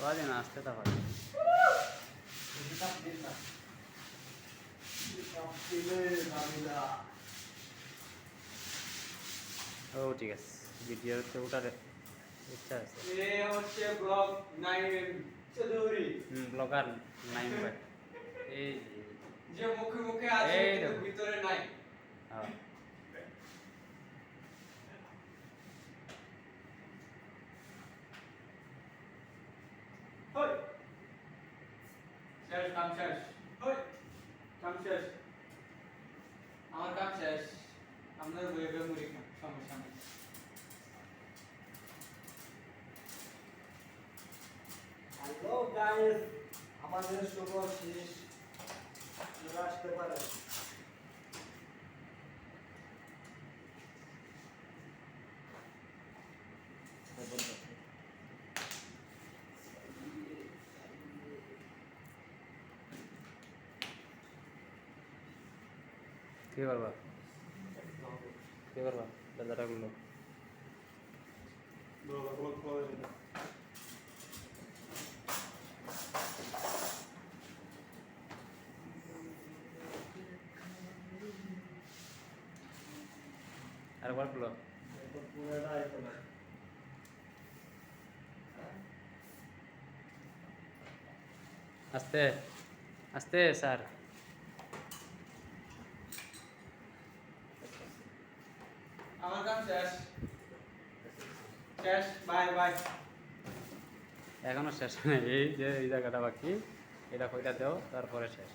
আওয়াজে না আসতে তো হয়। ও ঠিক আছে, ভিডিওতে ওটার ইচ্ছা আছে। এ হচ্ছে ব্লগ 9 চৌধুরী। ব্লগার নাইম ভাই। এই যে মুখে মুখে আছে এই কিন্তু দেখো। ভিতরে নাই। হ্যাঁ হই শেষ, কাম শেষ। হই কাম শেষ, আমার কাম শেষ। আপনার বইয়ে মুড়ি খান, সমস্যা নেই। হ্যালো গাইস, আমাদের শুভ শেষ, চলে আসতে পারে। কি করবা, কি করবা দাদাগুলো? আর একবার খুলো। পুরোটা আইতো না। আস্তে আস্তে স্যার। আমার কাম শেষ, শেষ, বাই বাই। এখনো শেষ নেই, এই যে এই জায়গাটা বাকি, এটা কইটা দেও তারপরে শেষ।